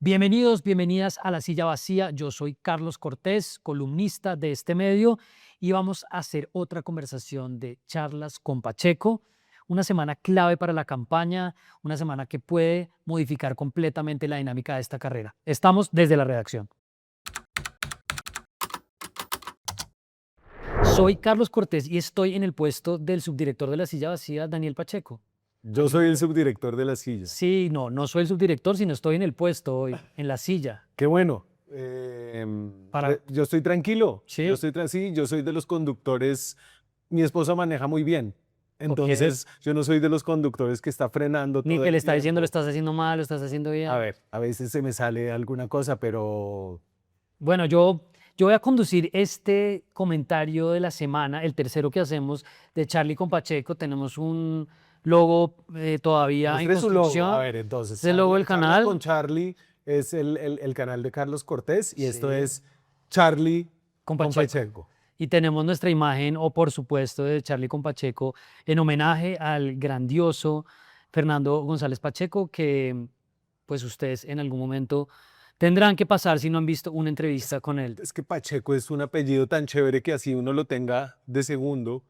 Bienvenidos, bienvenidas a La Silla Vacía. Yo soy Carlos Cortés, columnista de este medio, y vamos a hacer otra conversación de charlas con Pacheco. Una semana clave para la campaña, una semana que puede modificar completamente la dinámica de esta carrera. Estamos desde la redacción. Soy Carlos Cortés y estoy en el puesto del subdirector de La Silla Vacía, Daniel Pacheco. Yo soy el subdirector de La Silla. Sí, no soy el subdirector, sino estoy en el puesto hoy, en la silla. Qué bueno. Para, Yo estoy tranquilo. sí, Sí, yo soy de los conductores. Mi esposa maneja muy bien. ok. Entonces, yo no soy de los conductores que está frenando Ni todo que le el está diciendo lo tiempo. estás haciendo mal, lo estás haciendo bien. A ver, a veces se me sale alguna cosa, pero Bueno, yo voy a conducir este comentario de la semana, el tercero que hacemos de Charlie con Pacheco. Tenemos un logo todavía en muestre su logo. A construcción. ver, entonces, Es el logo del Charlas con canal Charlie es el canal de Carlos Cortés y esto sí, es Charlie con con Pacheco. Pacheco. Y tenemos nuestra imagen, o por supuesto, de Charlie con Pacheco, en homenaje al grandioso Fernando González Pacheco, que pues ustedes en algún momento tendrán que pasar si no han visto una entrevista con él. Es que Pacheco es un apellido tan chévere que así uno lo tenga de segundo,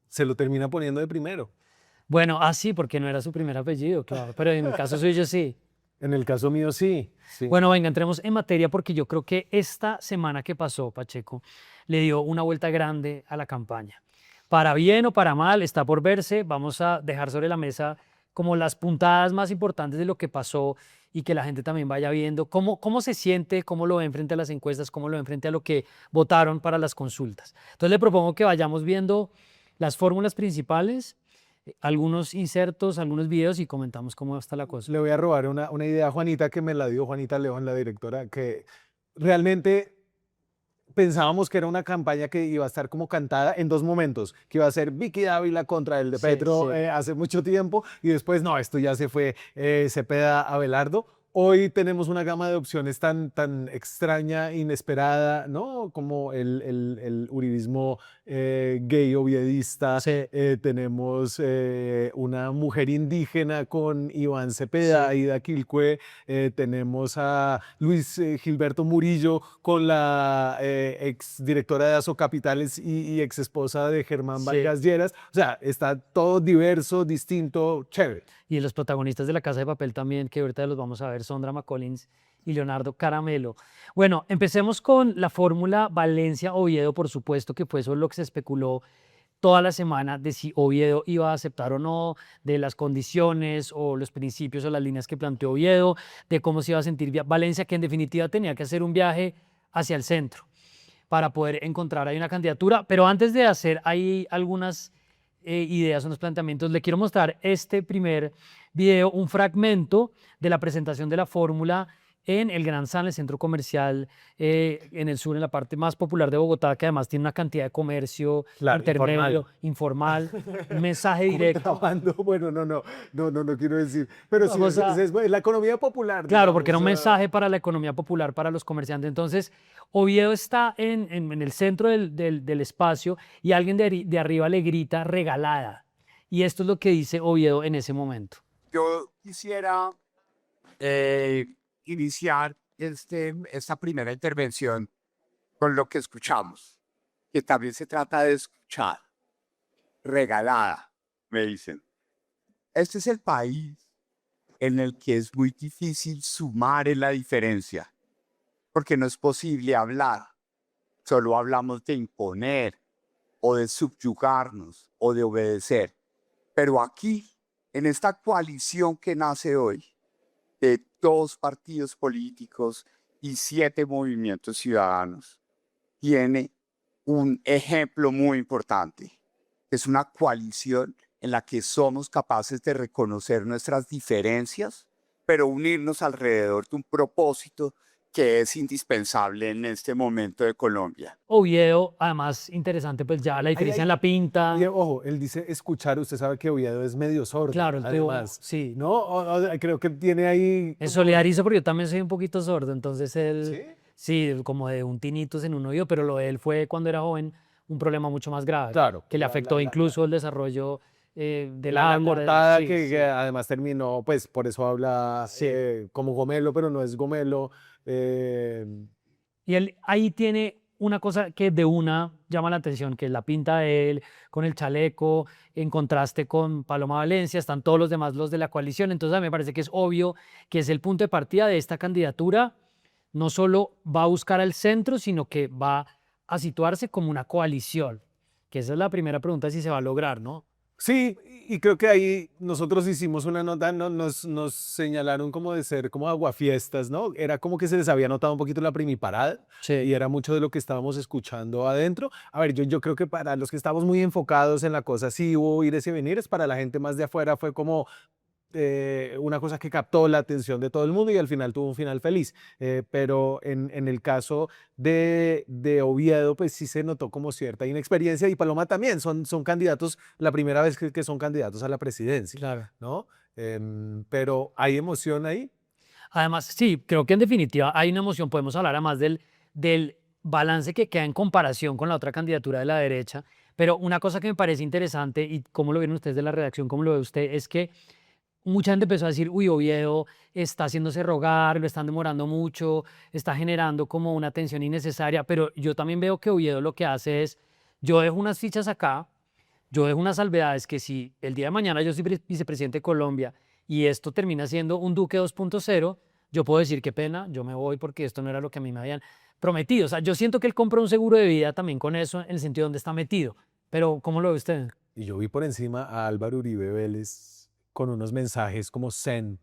se lo termina poniendo de primero. Bueno, sí, porque no era su primer apellido, claro, pero en el caso suyo sí. En el caso mío, sí, sí. Bueno, venga, entremos en materia porque yo creo que esta semana que pasó, Pacheco, le dio una vuelta grande a la campaña. Para bien o para mal, está por verse. Vamos a dejar sobre la mesa como las puntadas más importantes de lo que pasó y que la gente también vaya viendo cómo se siente, cómo lo ven frente a las encuestas, cómo lo ven frente a lo que votaron para las consultas. Entonces le propongo que vayamos viendo las fórmulas principales, algunos insertos, algunos videos y comentamos cómo está la cosa. Le voy a robar una idea a Juanita que me la dio Juanita León, la directora, que realmente pensábamos que era una campaña que iba a estar como cantada en dos momentos, que iba a ser Vicky Dávila contra el de Sí, Petro sí. hace mucho tiempo y después no, esto ya se fue Cepeda Abelardo. Hoy tenemos una gama de opciones tan extraña, inesperada, ¿no? Como el uribismo gay oviedista. Sí, Tenemos una mujer indígena con Iván Cepeda, sí, Aida Quilcue. Tenemos a Luis Gilberto Murillo con la ex directora de Azocapitales y ex esposa de Germán sí. Vargas Lleras. O sea, está todo diverso, distinto, chévere. Y los protagonistas de La Casa de Papel también, que ahorita los vamos a ver, Sondra McCollins y Leonardo Caramelo. Bueno, empecemos con la fórmula Valencia-Oviedo, por supuesto, que fue eso lo que se especuló toda la semana de si Oviedo iba a aceptar o no, de las condiciones o los principios o las líneas que planteó Oviedo, de cómo se iba a sentir Valencia, que en definitiva tenía que hacer un viaje hacia el centro para poder encontrar ahí una candidatura. Pero antes de hacer ahí algunas ideas, unos planteamientos, le quiero mostrar este primer video, un fragmento de la presentación de la fórmula en el Gran San, el centro comercial en el sur, en la parte más popular de Bogotá, que además tiene una cantidad de comercio Claro, intermedio, informal, un mensaje directo. Contrabando, bueno, no quiero decir, pero sí, Vamos a, es la economía popular, Claro, porque era digamos. un mensaje para la economía popular, para los comerciantes. Entonces, Oviedo está en el centro del espacio y alguien de arriba le grita regalada. Y esto es lo que dice Oviedo en ese momento. Yo quisiera eh, iniciar esta primera intervención con lo que escuchamos, que también se trata de escuchar. Regalada, me dicen. Este es el país en el que es muy difícil sumar en la diferencia, porque no es posible hablar. Solo hablamos de imponer o de subyugarnos o de obedecer. Pero aquí, en esta coalición que nace hoy, de 2 partidos políticos y 7 movimientos ciudadanos, tiene un ejemplo muy importante. Es una coalición en la que somos capaces de reconocer nuestras diferencias, pero unirnos alrededor de un propósito que es indispensable en este momento de Colombia. Oviedo, además, interesante, pues ya la diferencia en la Oye, pinta. ojo, él dice escuchar, usted sabe que Oviedo es medio sordo, Claro, el tuvo, además, sí. ¿no? Creo que tiene ahí Me como... solidarizo porque yo también soy un poquito sordo, entonces él, ¿Sí? sí, como de un tinnitus en un oído, pero lo de él fue cuando era joven un problema mucho más grave, Claro, que le afectó incluso el desarrollo del La agua. portada Sí, que sí, además terminó, pues por eso habla sí. como gomelo, pero no es gomelo. eh, Y él ahí tiene una cosa que de una llama la atención, que es la pinta de él con el chaleco, en contraste con Paloma Valencia, están todos los demás, los de la coalición. Entonces a mí me parece que es obvio que es el punto de partida de esta candidatura. No solo va a buscar al centro, sino que va a situarse como una coalición, que esa es la primera pregunta si se va a lograr, ¿no? Sí, y creo que ahí nosotros hicimos una nota, ¿no? Nos señalaron como de ser como aguafiestas, ¿no? Era como que se les había notado un poquito la primiparada Sí. y era mucho de lo que estábamos escuchando adentro. A ver, yo creo que para los que estamos muy enfocados en la cosa, sí hubo ires y venires, para la gente más de afuera fue como una cosa que captó la atención de todo el mundo y al final tuvo un final feliz. Pero en el caso de Oviedo, pues sí se notó como cierta inexperiencia y Paloma también, son candidatos, la primera vez que son candidatos a la presidencia, Claro. ¿no? Pero hay emoción ahí. Además, sí, creo que en definitiva hay una emoción. Podemos hablar además del balance que queda en comparación con la otra candidatura de la derecha. Pero una cosa que me parece interesante, y cómo lo vieron ustedes de la redacción, cómo lo ve usted, es que mucha gente empezó a decir, uy, Oviedo está haciéndose rogar, lo están demorando mucho, está generando como una tensión innecesaria. Pero yo también veo que Oviedo lo que hace es, yo dejo unas fichas acá, yo dejo unas salvedades que si el día de mañana yo soy vicepresidente de Colombia y esto termina siendo un Duque 2.0, yo puedo decir qué pena, yo me voy porque esto no era lo que a mí me habían prometido. O sea, yo siento que él compra un seguro de vida también con eso en el sentido donde está metido. Pero, ¿cómo lo ve usted? Y yo vi por encima a Álvaro Uribe Vélez con unos mensajes como zen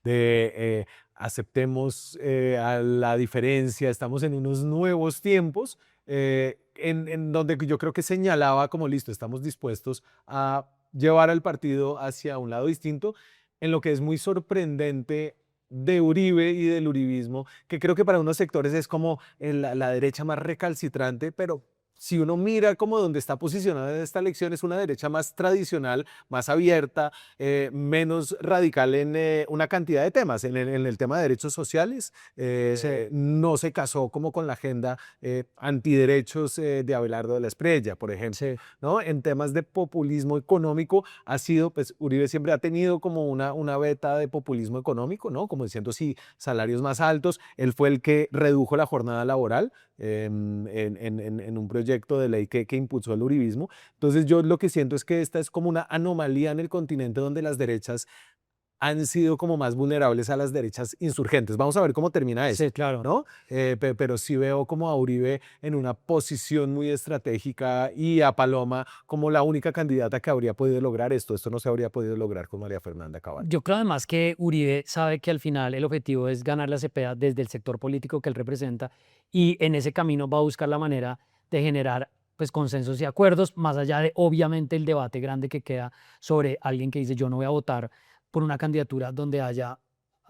de aceptemos a la diferencia, estamos en unos nuevos tiempos, en donde yo creo que señalaba como listo, estamos dispuestos a llevar al partido hacia un lado distinto, en lo que es muy sorprendente de Uribe y del uribismo, que creo que para unos sectores es como la derecha más recalcitrante, pero si uno mira como donde está posicionada en esta elección, es una derecha más tradicional, más abierta, menos radical en una cantidad de temas. En el tema de derechos sociales, Sí, no se casó como con la agenda antiderechos de Abelardo de la Espriella, por ejemplo. sí. ¿No? En temas de populismo económico, ha sido, pues Uribe siempre ha tenido como una beta de populismo económico, ¿no? Como diciendo, sí, salarios más altos. Él fue el que redujo la jornada laboral en un proyecto de ley que impulsó el uribismo. Entonces yo lo que siento es que esta es como una anomalía en el continente donde las derechas han sido como más vulnerables a las derechas insurgentes. Vamos a ver cómo termina Sí, esto, claro. ¿no? Pero sí veo como a Uribe en una posición muy estratégica y a Paloma como la única candidata que habría podido lograr esto. Esto no se habría podido lograr con María Fernanda Cabal. Yo creo además que Uribe sabe que al final el objetivo es ganar la CPA desde el sector político que él representa y en ese camino va a buscar la manera de generar pues consensos y acuerdos, más allá de obviamente el debate grande que queda sobre alguien que dice yo no voy a votar por una candidatura donde haya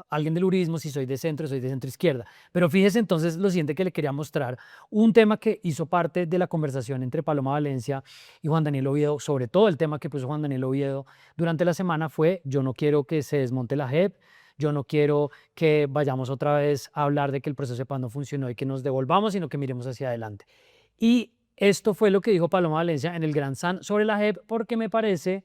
alguien del uribismo, si soy de centro izquierda. Pero fíjese entonces lo siguiente que le quería mostrar, un tema que hizo parte de la conversación entre Paloma Valencia y Juan Daniel Oviedo, sobre todo el tema que puso Juan Daniel Oviedo durante la semana fue, yo no quiero que se desmonte la JEP, yo no quiero que vayamos otra vez a hablar de que el proceso de paz no funcionó y que nos devolvamos, sino que miremos hacia adelante. Y esto fue lo que dijo Paloma Valencia en el Gran San sobre la JEP, porque me parece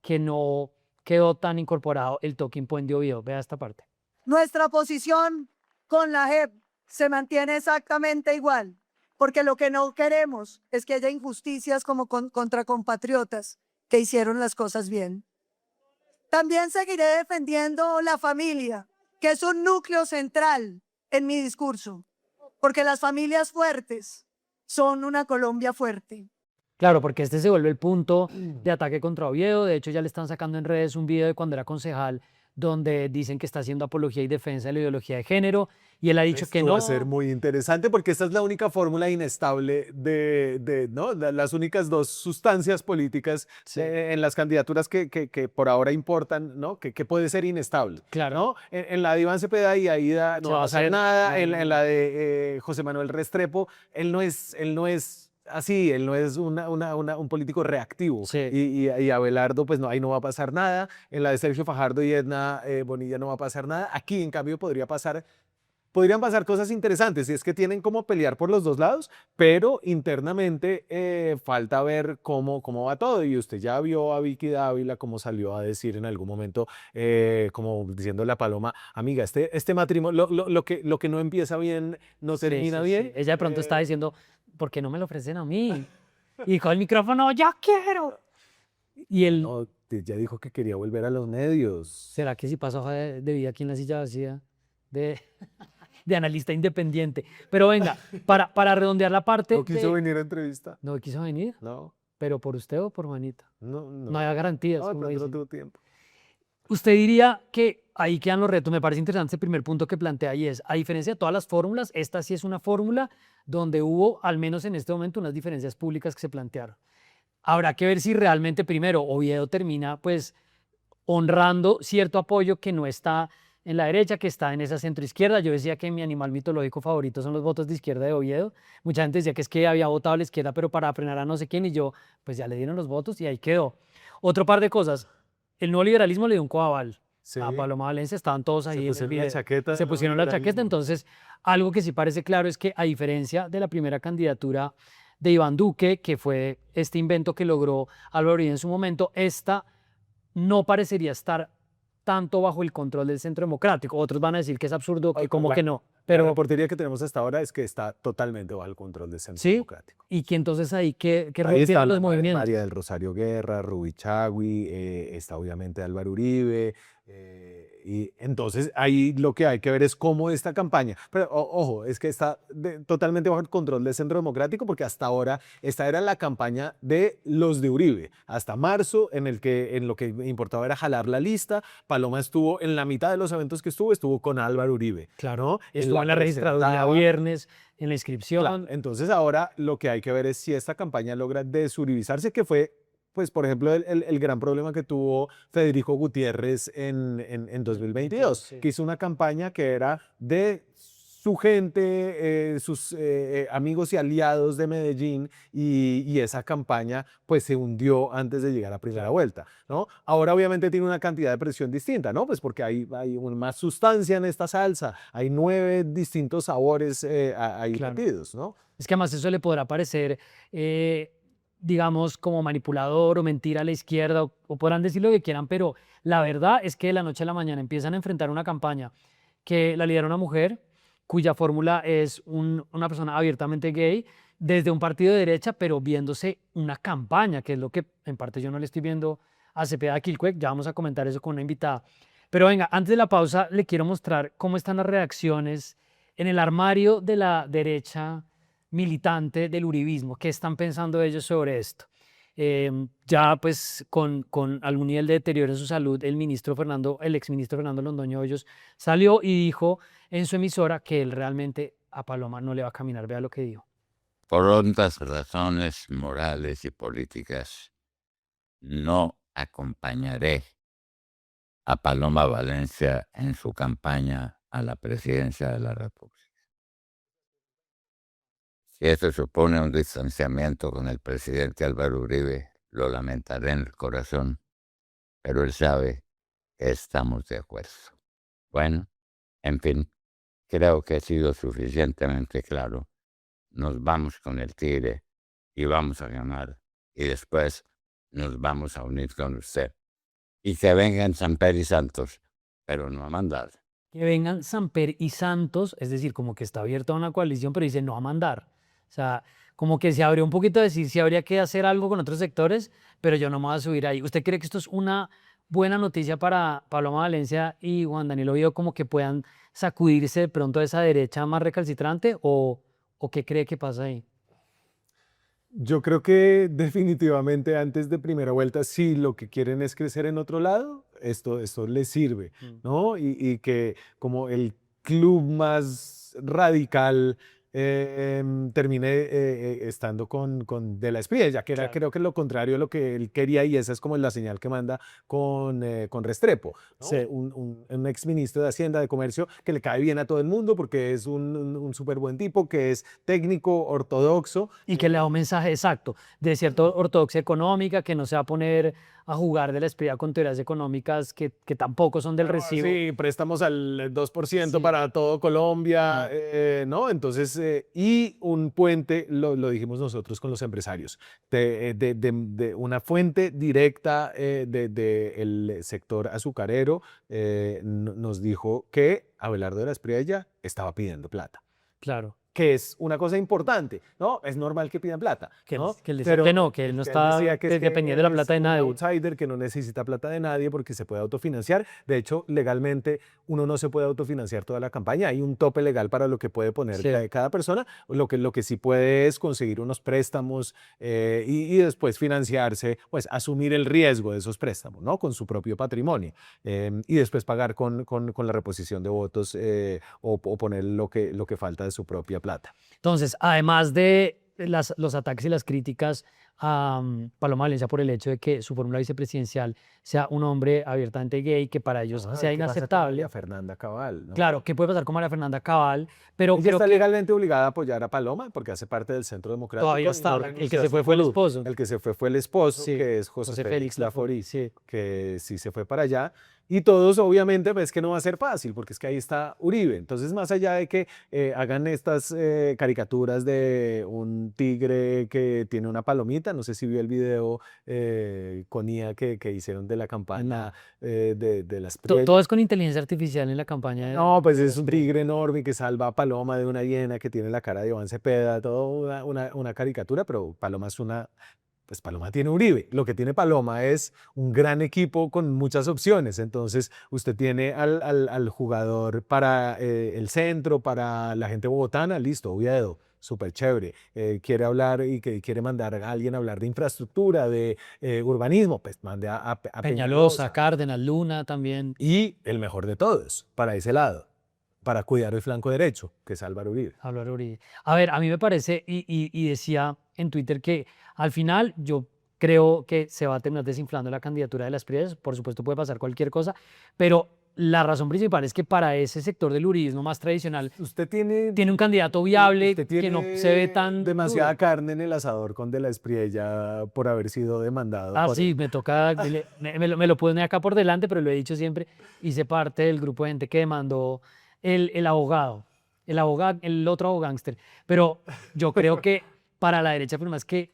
que no quedó tan incorporado el talking point de Oviedo. Vea esta parte. Nuestra posición con la JEP se mantiene exactamente igual, porque lo que no queremos es que haya injusticias como contra compatriotas que hicieron las cosas bien. También seguiré defendiendo la familia, que es un núcleo central en mi discurso, porque las familias fuertes son una Colombia fuerte. Claro, porque este se vuelve el punto de ataque contra Oviedo. De hecho, ya le están sacando en redes un video de cuando era concejal donde dicen que está haciendo apología y defensa de la ideología de género. Y él ha dicho que Esto no. va a ser muy interesante porque esta es la única fórmula inestable ¿no? Las únicas dos sustancias políticas Sí. en las candidaturas que por ahora importan, ¿no? Que puede ser inestable. Claro. ¿No? En la de Iván Cepeda y Aida no Se va va a a pasar hacer- nada. no, En la de José Manuel Restrepo, él no es así, él no es un político reactivo. Sí. Y Abelardo, pues no, ahí no va a pasar nada. En la de Sergio Fajardo y Edna Bonilla no va a pasar nada. Aquí, en cambio, podría pasar podrían pasar cosas interesantes, y es que tienen como pelear por los dos lados, pero internamente falta ver cómo va todo. Y usted ya vio a Vicky Dávila cómo salió a decir en algún momento, como diciéndole a Paloma, amiga, este matrimonio, lo que no empieza bien no Sí, termina sí, bien. sí. Ella de pronto está diciendo, ¿por qué no me lo ofrecen a mí? Y con el micrófono, ¡ya quiero! Y él, No, ya dijo que quería volver a los medios. ¿será que si pasa hoja de vida aquí en la silla vacía de, de analista independiente? Pero venga, para redondear la parte No quiso de... venir a entrevista. No quiso venir, No, pero ¿por usted o por Juanita? no, No había garantías, No, de como pronto no dicen. tuvo tiempo. Usted diría que ahí quedan los retos. Me parece interesante el primer punto que plantea y es, a diferencia de todas las fórmulas, esta sí es una fórmula donde hubo, al menos en este momento, unas diferencias públicas que se plantearon. Habrá que ver si realmente, primero, Oviedo termina pues honrando cierto apoyo que no está en la derecha, que está en esa centroizquierda. Yo decía que mi animal mitológico favorito son los votos de izquierda de Oviedo. Mucha gente decía que es que había votado a la izquierda, pero para frenar a no sé quién, y yo, pues ya le dieron los votos y ahí quedó. Otro par de cosas. El nuevo liberalismo le dio un coaval Sí, a Paloma Valencia, estaban todos ahí se en el pusieron la video. chaqueta. Se del pusieron la chaqueta, neoliberalismo. entonces algo que sí parece claro es que a diferencia de la primera candidatura de Iván Duque, que fue este invento que logró Álvaro Uribe en su momento, esta no parecería estar tanto bajo el control del Centro Democrático. Otros van a decir que es absurdo, que como que no, La pero reportería que tenemos hasta ahora es que está totalmente bajo el control del Centro sí, Democrático. y que entonces ahí, ¿qué Ahí tienen están los movimientos? María del Rosario Guerra, Rubi Chagui, está obviamente Álvaro Uribe. Y entonces ahí lo que hay que ver es cómo esta campaña, pero ojo, es que está totalmente bajo el control del Centro Democrático, porque hasta ahora esta era la campaña de los de Uribe, hasta marzo, en lo que importaba era jalar la lista. Paloma estuvo en la mitad de los eventos que estuvo con Álvaro Uribe. Claro, ¿no? estuvo en la registraduría presentaba. viernes, en la inscripción. Claro, entonces ahora lo que hay que ver es si esta campaña logra desuribizarse, que fue, pues, por ejemplo, el gran problema que tuvo Federico Gutiérrez en 2022, Sí. que hizo una campaña que era de su gente, sus amigos y aliados de Medellín, y esa campaña pues se hundió antes de llegar a primera vuelta, ¿no? Ahora obviamente tiene una cantidad de presión distinta, ¿no? Pues porque hay más sustancia en esta salsa, hay 9 distintos sabores ahí Claro. metidos, ¿no? Es que además eso le podrá parecer, digamos, como manipulador o mentira a la izquierda, o podrán decir lo que quieran, pero la verdad es que de la noche a la mañana empiezan a enfrentar una campaña que la lidera una mujer, cuya fórmula es una persona abiertamente gay, desde un partido de derecha, pero viéndose una campaña, que es lo que en parte yo no le estoy viendo a Cepeda Quilcuec. Ya vamos a comentar eso con una invitada. Pero venga, antes de la pausa le quiero mostrar cómo están las reacciones en el armario de la derecha militante del uribismo. ¿Qué están pensando ellos sobre esto? Ya pues con algún nivel de deterioro en su salud, el exministro Fernando Londoño Hoyos salió y dijo en su emisora que él realmente a Paloma no le va a caminar. Vea lo que dijo. Por hondas razones morales y políticas, no acompañaré a Paloma Valencia en su campaña a la presidencia de la República. Si eso supone un distanciamiento con el presidente Álvaro Uribe, lo lamentaré en el corazón, pero él sabe que estamos de acuerdo. Bueno, en fin, creo que he sido suficientemente claro. Nos vamos con el Tigre y vamos a ganar, y después nos vamos a unir con usted. Y que vengan Samper y Santos, pero no a mandar. Que vengan Samper y Santos, es decir, como que está abierta a una coalición, pero dice no a mandar. O sea, como que se abrió un poquito a decir si habría que hacer algo con otros sectores, pero yo no me voy a subir ahí. ¿Usted cree que esto es una buena noticia para Paloma Valencia y Juan Daniel Oviedo, como que puedan sacudirse de pronto de esa derecha más recalcitrante, o qué cree que pasa ahí? Yo creo que definitivamente antes de primera vuelta, si lo que quieren es crecer en otro lado, esto les sirve, ¿no? Y que como el club más radical termine estando con De la Espría, ya que era, Claro. creo que lo contrario a lo que él quería, y esa es como la señal que manda con Restrepo, ¿no? Sí. Un exministro de Hacienda, de Comercio, que le cae bien a todo el mundo porque es un súper buen tipo, que es técnico, ortodoxo. Y que le da un mensaje exacto de cierta ortodoxia económica, que no se va a poner a jugar de la Espriella con teorías económicas que tampoco son del recibo. Sí, préstamos al 2% Sí. para todo Colombia, Ah. ¿no? Entonces, y un puente, lo dijimos nosotros con los empresarios, de una fuente directa del sector azucarero, nos dijo que Abelardo de la Espriella estaba pidiendo plata, Claro. que es una cosa importante, ¿no? Es normal que pidan plata, Que, ¿no? que él decía que no, que él no él está decía que es que dependiendo de la plata de es un nadie. outsider que no necesita plata de nadie porque se puede autofinanciar. De hecho, legalmente uno no se puede autofinanciar toda la campaña. Hay un tope legal para lo que puede poner Sí. cada persona. Lo que sí puede es conseguir unos préstamos y después financiarse, pues asumir el riesgo de esos préstamos, ¿no? Con su propio patrimonio y después pagar con la reposición de votos o poner lo que falta de su propia plata. Entonces, además de los ataques y las críticas a Paloma Valencia por el hecho de que su fórmula vicepresidencial sea un hombre abiertamente gay, que para ellos Ah, sea ¿qué pasa con inaceptable. María Fernanda Cabal, ¿no? Claro, ¿qué puede pasar con María Fernanda Cabal? Pero Ella creo está que legalmente obligada a apoyar a Paloma porque hace parte del Centro Democrático. todavía y está. no El que renunció a se su fue fue el curul. esposo. El que se fue el esposo, Sí, que es José José Félix Félix Laforí, Laforí, sí. que sí se fue para allá. Y todos, obviamente, ves que no va a ser fácil, porque es que ahí está Uribe. Entonces, más allá de que hagan estas caricaturas de un tigre que tiene una palomita, no sé si vio el video con IA que hicieron de la campaña de las Todo es con inteligencia artificial en la campaña. no, pues es un tigre enorme que salva a Paloma de una hiena que tiene la cara de Iván Cepeda, todo una caricatura, pero Paloma es pues Paloma tiene Uribe. Lo que tiene Paloma es un gran equipo con muchas opciones. Entonces, usted tiene al jugador para el centro, para la gente bogotana, listo, Oviedo. Súper chévere. Quiere hablar y que quiere mandar a alguien a hablar de infraestructura, de urbanismo, pues mande a Peñalosa, Peñalosa. Cárdenas, Luna también. Y el mejor de todos, para ese lado, para cuidar el flanco derecho, que es Álvaro Uribe. Álvaro Uribe. A ver, a mí me parece, y decía en Twitter que al final yo creo que se va a terminar desinflando la candidatura de las Prias. Por supuesto puede pasar cualquier cosa, pero la razón principal es que para ese sector del uribismo más tradicional Usted tiene, tiene un candidato viable usted que no tiene se ve tan demasiada duro. carne en el asador con De la Espriella por haber sido demandado. Ah, por sí, él. me toca, me lo pone acá por delante, pero lo he dicho siempre, hice parte del grupo de gente que demandó el abogado, el otro abogángster. Pero yo creo que para la derecha, por más que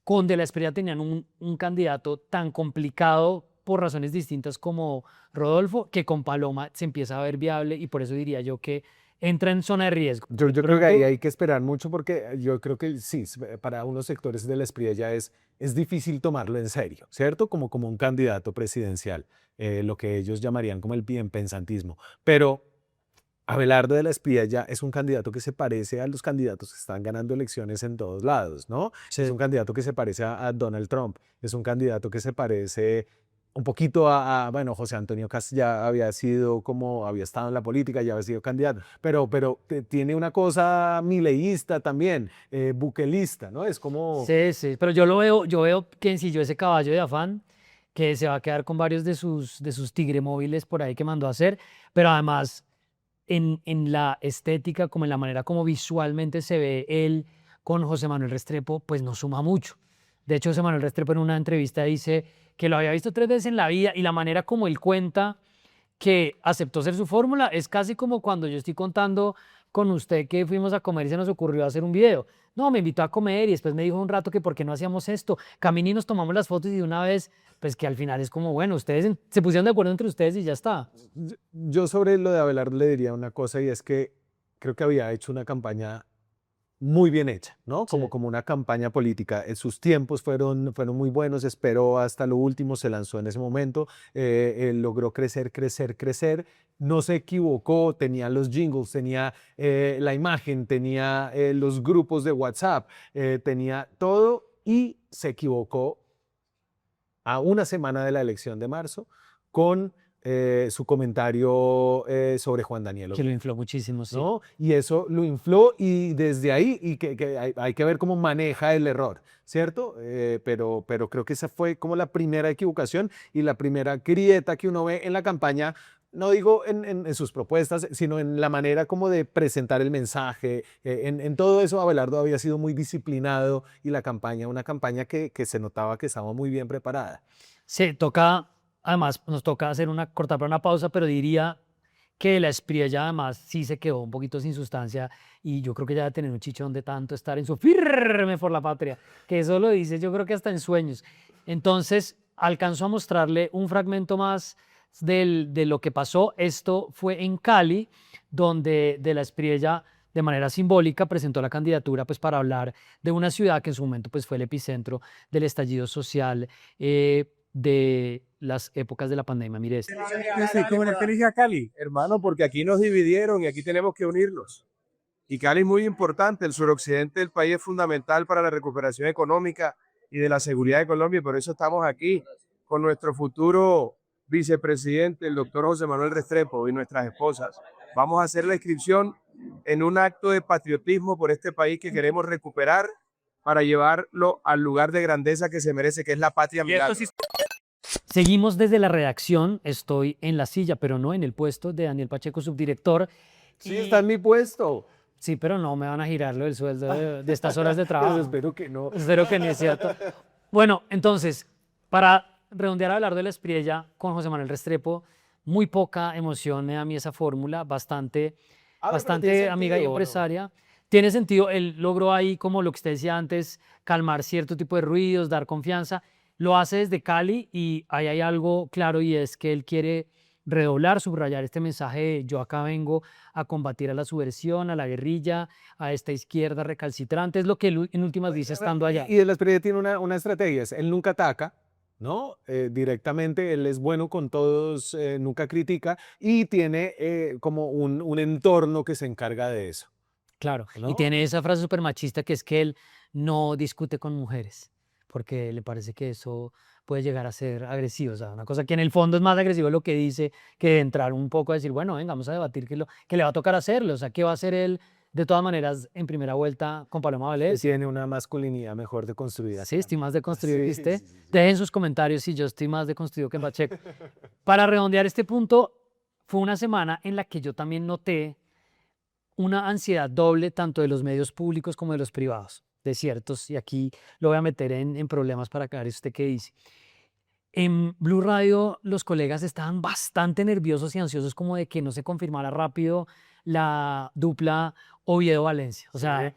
con De la Espriella tenían un candidato tan complicado por razones distintas como Rodolfo, que con Paloma se empieza a ver viable y por eso diría yo que entra en zona de riesgo. Yo creo que ahí hay que esperar mucho porque yo creo que sí, para unos sectores de la Espriella es difícil tomarlo en serio, ¿cierto? Como un candidato presidencial, lo que ellos llamarían como el bienpensantismo. Pero Abelardo de la Espriella es un candidato que se parece a los candidatos que están ganando elecciones en todos lados, ¿no? Sí. Es un candidato que se parece a Donald Trump, es un candidato que se parece un poquito bueno, José Antonio Cast ya había estado en la política, ya había sido candidato, pero tiene una cosa mileísta también, buquelista, ¿no? Es como... Sí, sí, pero yo veo que ensilló ese caballo de afán, que se va a quedar con varios de sus tigre móviles por ahí que mandó a hacer, pero además en la estética, como en la manera como visualmente se ve él con José Manuel Restrepo, pues no suma mucho. De hecho, José Manuel Restrepo en una entrevista dice que lo había visto 3 veces en la vida y la manera como él cuenta que aceptó ser su fórmula es casi como cuando yo estoy contando con usted que fuimos a comer y se nos ocurrió hacer un video. No, me invitó a comer y después me dijo un rato que por qué no hacíamos esto. Caminí y nos tomamos las fotos y de una vez, pues que al final es como, bueno, ustedes se pusieron de acuerdo entre ustedes y ya está. Yo sobre lo de Abelardo le diría una cosa y es que creo que había hecho una campaña muy bien hecha, ¿no? Sí. Como una campaña política. Sus tiempos fueron muy buenos, esperó hasta lo último, se lanzó en ese momento, logró crecer, no se equivocó, tenía los jingles, tenía la imagen, tenía los grupos de WhatsApp, tenía todo y se equivocó a una semana de la elección de marzo con su comentario sobre Juan Daniel Que lo Ospina. infló muchísimo, sí. ¿No? Y eso lo infló y desde ahí y que hay que ver cómo maneja el error, ¿cierto? Pero creo que esa fue como la primera equivocación y la primera grieta que uno ve en la campaña, no digo en sus propuestas, sino en la manera como de presentar el mensaje. En todo eso Abelardo había sido muy disciplinado y la campaña, una campaña que se notaba que estaba muy bien preparada. Se toca, además, nos toca hacer cortar para una pausa, pero diría que la Espriella además sí se quedó un poquito sin sustancia y yo creo que ya debe tener un chichón de tanto estar en su firme por la patria, que eso lo dice yo creo que hasta en sueños. Entonces, alcanzó a mostrarle un fragmento más de lo que pasó. Esto fue en Cali, donde de la Espriella de manera simbólica presentó la candidatura pues para hablar de una ciudad que en su momento pues fue el epicentro del estallido social de las épocas de la pandemia. Mire esto. Sí, como en el tenis a Cali, hermano, porque aquí nos dividieron y aquí tenemos que unirnos. Y Cali es muy importante, el suroccidente del país es fundamental para la recuperación económica y de la seguridad de Colombia, y por eso estamos aquí con nuestro futuro vicepresidente, el doctor José Manuel Restrepo, y nuestras esposas. Vamos a hacer la inscripción en un acto de patriotismo por este país que queremos recuperar para llevarlo al lugar de grandeza que se merece, que es la patria milagro. Seguimos desde la redacción, estoy en la silla, pero no en el puesto de Daniel Pacheco, subdirector. Sí, está en mi puesto. Sí, pero no me van a girarlo el sueldo de estas horas de trabajo. Pues espero que no. Espero que no es cierto. Bueno, entonces, para redondear a hablar de la Espriella con José Manuel Restrepo, muy poca emoción me da a mí esa fórmula, bastante ¿tiene amiga y sentido o no? empresaria. Tiene sentido, él logró ahí, como lo que usted decía antes, calmar cierto tipo de ruidos, dar confianza. Lo hace desde Cali y ahí hay algo claro y es que él quiere redoblar, subrayar este mensaje de yo acá vengo a combatir a la subversión, a la guerrilla, a esta izquierda recalcitrante, es lo que él en últimas dice estando allá. Y de la Espriella tiene una estrategia, él nunca ataca, ¿no? Directamente, él es bueno con todos, nunca critica y tiene como un entorno que se encarga de eso. Claro, ¿No? y tiene esa frase súper machista que es que él no discute con mujeres, porque le parece que eso puede llegar a ser agresivo, o sea, una cosa que en el fondo es más agresivo lo que dice que entrar un poco a decir, bueno, venga, vamos a debatir que le va a tocar hacerlo, o sea, ¿qué va a hacer él de todas maneras en primera vuelta con Paloma Valdés? Tiene una masculinidad mejor deconstruida. Sí, estoy más deconstruido, Sí, ¿viste? sí, sí, sí. Dejen sus comentarios si yo estoy más deconstruido que Pacheco. Para redondear este punto, fue una semana en la que yo también noté una ansiedad doble tanto de los medios públicos como de los privados, de ciertos, y aquí lo voy a meter en problemas para aclarar usted qué dice. En Blue Radio los colegas estaban bastante nerviosos y ansiosos como de que no se confirmara rápido la dupla Oviedo-Valencia. O sea,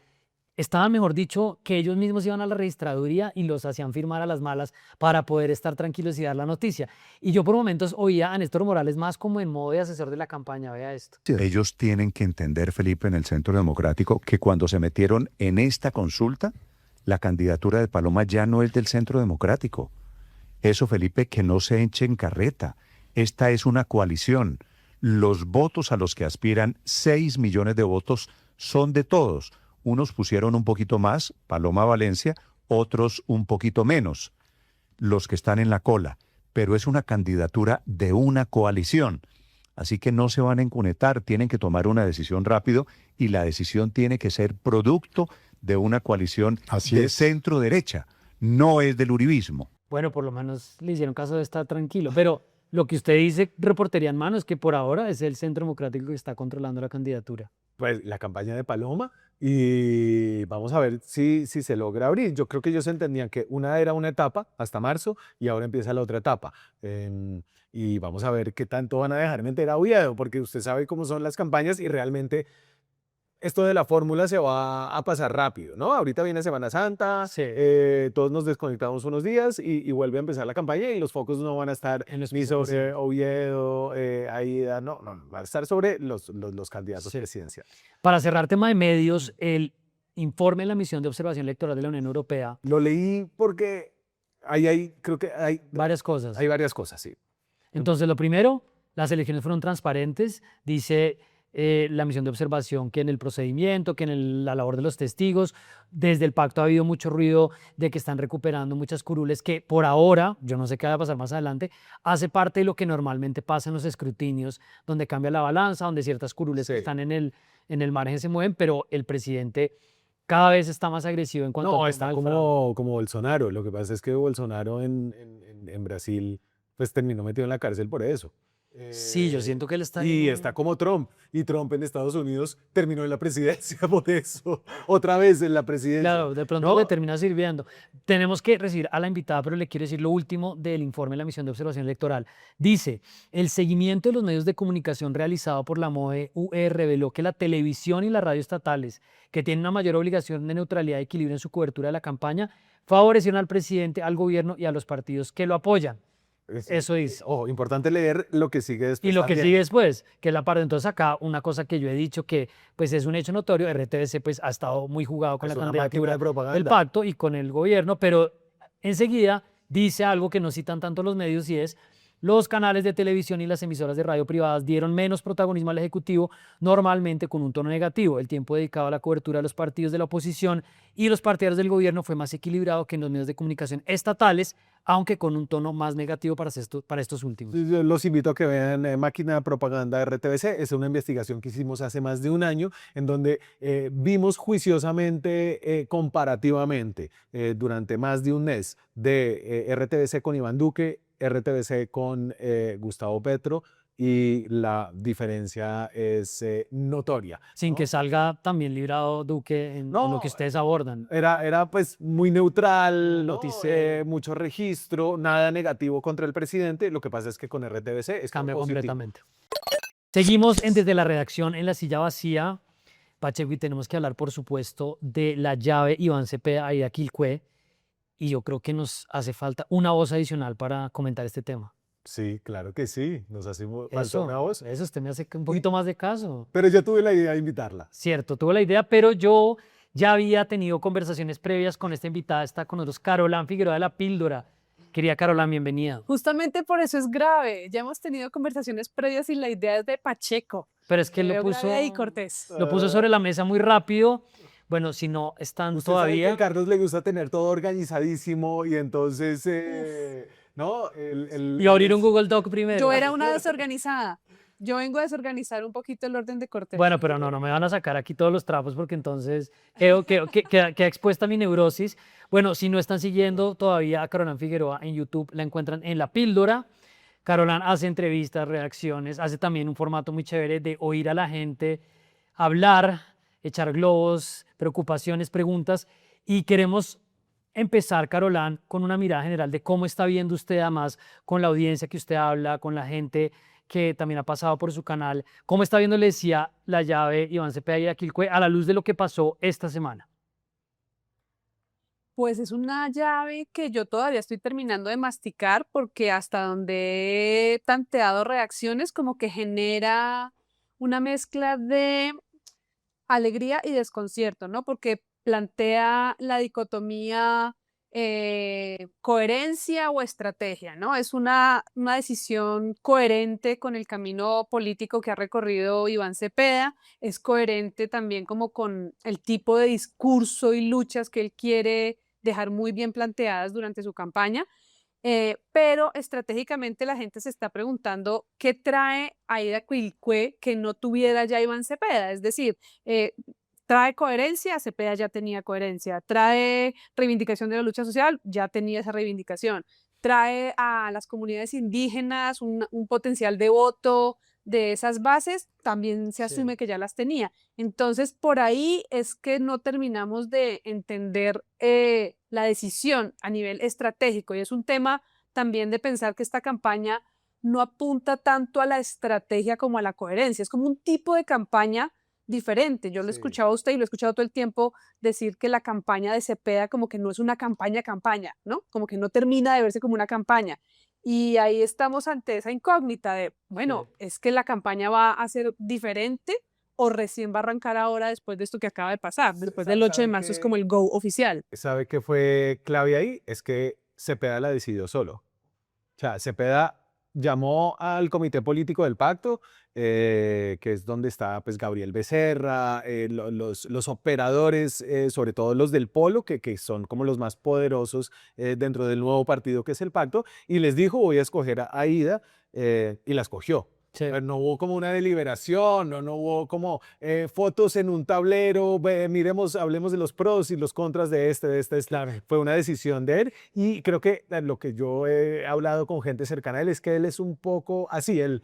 estaban, mejor dicho, que ellos mismos iban a la registraduría y los hacían firmar a las malas para poder estar tranquilos y dar la noticia. Y yo por momentos oía a Néstor Morales más como en modo de asesor de la campaña, vea esto. Ellos tienen que entender, Felipe, en el Centro Democrático, que cuando se metieron en esta consulta, la candidatura de Paloma ya no es del Centro Democrático. Eso, Felipe, que no se echen carreta. Esta es una coalición. Los votos a los que aspiran 6 millones de votos son de todos. Unos pusieron un poquito más, Paloma Valencia, otros un poquito menos, los que están en la cola. Pero es una candidatura de una coalición. Así que no se van a encunetar, tienen que tomar una decisión rápido y la decisión tiene que ser producto de una coalición de centro-derecha, no es del uribismo. Bueno, por lo menos le hicieron caso de estar tranquilo. Pero lo que usted dice, reportería en mano, es que por ahora es el Centro Democrático que está controlando la candidatura. Pues la campaña de Paloma y vamos a ver si se logra abrir. Yo creo que ellos entendían que una era una etapa hasta marzo y ahora empieza la otra etapa. Y vamos a ver qué tanto van a dejar meter a Oviedo, porque usted sabe cómo son las campañas y realmente esto de la fórmula se va a pasar rápido, ¿no? Ahorita viene Semana Santa, Sí. todos nos desconectamos unos días y vuelve a empezar la campaña y los focos no van a estar En los ni sobre Oviedo, Aida, no, van a estar sobre los candidatos Sí. presidenciales. Para cerrar tema de medios, el informe de la misión de observación electoral de la Unión Europea, Lo leí porque creo que varias cosas. hay varias cosas, sí. Entonces, lo primero, las elecciones fueron transparentes, dice la misión de observación que en el procedimiento, que en la labor de los testigos, desde el pacto ha habido mucho ruido de que están recuperando muchas curules que por ahora, yo no sé qué va a pasar más adelante, hace parte de lo que normalmente pasa en los escrutinios, donde cambia la balanza, donde ciertas curules que Sí. están en el margen se mueven, pero el presidente cada vez está más agresivo en cuanto No, a está como Bolsonaro. Lo que pasa es que Bolsonaro en Brasil pues terminó metido en la cárcel por eso. Sí, yo siento que él está Y en- está como Trump. Y Trump en Estados Unidos terminó en la presidencia por eso. Otra vez en la presidencia. Claro, de pronto ¿no? le termina sirviendo. Tenemos que recibir a la invitada, pero le quiero decir lo último del informe de la misión de observación electoral. Dice, el seguimiento de los medios de comunicación realizado por la MOE-UE reveló que la televisión y la radio estatales, que tienen una mayor obligación de neutralidad y equilibrio en su cobertura de la campaña, favorecieron al presidente, al gobierno y a los partidos que lo apoyan. Eso dice. Ojo, importante leer lo que sigue después. Y lo que también. sigue después, que es la parte, entonces acá una cosa que yo he dicho que pues es un hecho notorio, RTBC pues ha estado muy jugado con Es la una máquina candidatura de propaganda. del pacto y con el gobierno, pero enseguida dice algo que no citan tanto los medios y es los canales de televisión y las emisoras de radio privadas dieron menos protagonismo al Ejecutivo, normalmente con un tono negativo. El tiempo dedicado a la cobertura de los partidos de la oposición y los partidarios del gobierno fue más equilibrado que en los medios de comunicación estatales, aunque con un tono más negativo para estos últimos. Yo los invito a que vean Máquina de Propaganda RTBC. Es una investigación que hicimos hace más de un año en donde vimos juiciosamente, comparativamente, durante más de un mes de RTBC con Iván Duque, RTBC con Gustavo Petro, y la diferencia es notoria. Sin ¿no? que salga también librado Duque en lo que ustedes abordan. Era pues muy neutral, ¿no? Noticiero. Mucho registro, nada negativo contra el presidente. Lo que pasa es que con RTBC es Cambia positivo. completamente. Seguimos desde la redacción en la silla vacía. Pacheco, y tenemos que hablar, por supuesto, de la llave Iván Cepeda Aida Quilpué. Y yo creo que nos hace falta una voz adicional para comentar este tema. Sí, claro que sí. Nos hace falta Eso, una voz. eso usted me hace un poquito más de caso. Pero yo tuve la idea de invitarla. Cierto, tuve la idea, pero yo ya había tenido conversaciones previas con esta invitada. Está con nosotros Carolán Figueroa de La Píldora. Querida Carolán, bienvenida. Justamente por eso es grave. Ya hemos tenido conversaciones previas y la idea es de Pacheco. Pero es que Te lo veo grave puso, ahí, Cortés. lo puso sobre la mesa muy rápido. Bueno, si no están Usted sabe que todavía. a Carlos le gusta tener todo organizadísimo y entonces, ¿no? Y abrir un Google Doc primero. Yo era una desorganizada. Yo vengo a desorganizar un poquito el orden de Cortés. Bueno, pero no me van a sacar aquí todos los trapos porque entonces queda expuesta mi neurosis. Bueno, si no están siguiendo todavía a Carolán Figueroa en YouTube, la encuentran en La Píldora. Carolán hace entrevistas, reacciones, hace también un formato muy chévere de oír a la gente, hablar, echar globos, preocupaciones, preguntas. Y queremos empezar, Carolán, con una mirada general de cómo está viendo usted, además, con la audiencia que usted habla, con la gente que también ha pasado por su canal. ¿Cómo está viendo, le decía, la llave Iván Cepeda y Quilpué a la luz de lo que pasó esta semana? Pues es una llave que yo todavía estoy terminando de masticar porque hasta donde he tanteado reacciones como que genera una mezcla de alegría y desconcierto, ¿no? Porque plantea la dicotomía coherencia o estrategia, ¿no? Es una decisión coherente con el camino político que ha recorrido Iván Cepeda, es coherente también como con el tipo de discurso y luchas que él quiere dejar muy bien planteadas durante su campaña. Pero estratégicamente la gente se está preguntando qué trae Aida Quilpué que no tuviera ya Iván Cepeda. Es decir, trae coherencia, Cepeda ya tenía coherencia. Trae reivindicación de la lucha social, ya tenía esa reivindicación. Trae a las comunidades indígenas un potencial de voto de esas bases, también se asume que ya las tenía. Entonces, por ahí es que no terminamos de entender la decisión a nivel estratégico y es un tema también de pensar que esta campaña no apunta tanto a la estrategia como a la coherencia. Es como un tipo de campaña diferente. Yo lo escuchaba a usted y lo he escuchado todo el tiempo decir que la campaña de Cepeda como que no es una campaña, ¿no? Como que no termina de verse como una campaña. Y ahí estamos ante esa incógnita de, bueno, ¿es que la campaña va a ser diferente o recién va a arrancar ahora después de esto que acaba de pasar? Después del 8 de marzo es como el go oficial. ¿Sabe qué fue clave ahí? Es que Cepeda la decidió solo. O sea, Cepeda llamó al comité político del pacto, que es donde está pues, Gabriel Becerra, los operadores, sobre todo los del Polo, que son como los más poderosos dentro del nuevo partido que es el pacto, y les dijo, voy a escoger a Aida, y la escogió. Sí. No hubo como una deliberación, no hubo como fotos en un tablero, miremos, hablemos de los pros y los contras de este. Claro. Fue una decisión de él y creo que lo que yo he hablado con gente cercana a él es que él es un poco así, él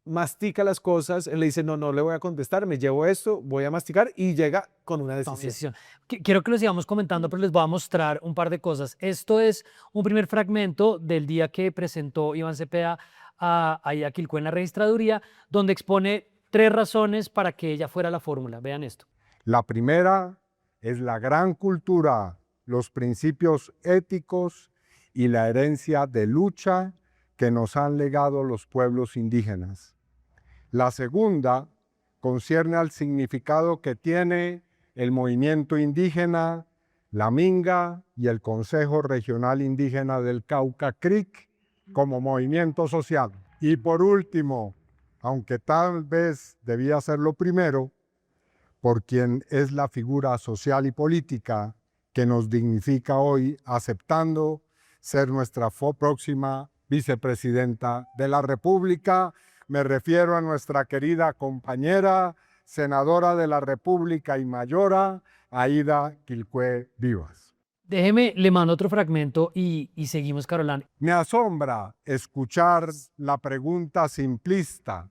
mastica las cosas, él le dice, no, no le voy a contestar, me llevo esto, voy a masticar y llega con una Toma decisión. decisión. Quiero que lo sigamos comentando, pero les voy a mostrar un par de cosas. Esto es un primer fragmento del día que presentó Iván Cepeda a Aida Quilcue en la registraduría, donde expone 3 razones para que ella fuera la fórmula. Vean esto. La primera es la gran cultura, los principios éticos y la herencia de lucha que nos han legado los pueblos indígenas. La segunda concierne al significado que tiene el movimiento indígena, la Minga y el Consejo Regional Indígena del Cauca CRIC como movimiento social. Y por último, aunque tal vez debía ser lo primero, por quien es la figura social y política que nos dignifica hoy, aceptando ser nuestra próxima vicepresidenta de la República. Me refiero a nuestra querida compañera, senadora de la República y mayora, Aida Quilcue Vivas. Déjeme, le mando otro fragmento y seguimos, Carolán. Me asombra escuchar la pregunta simplista,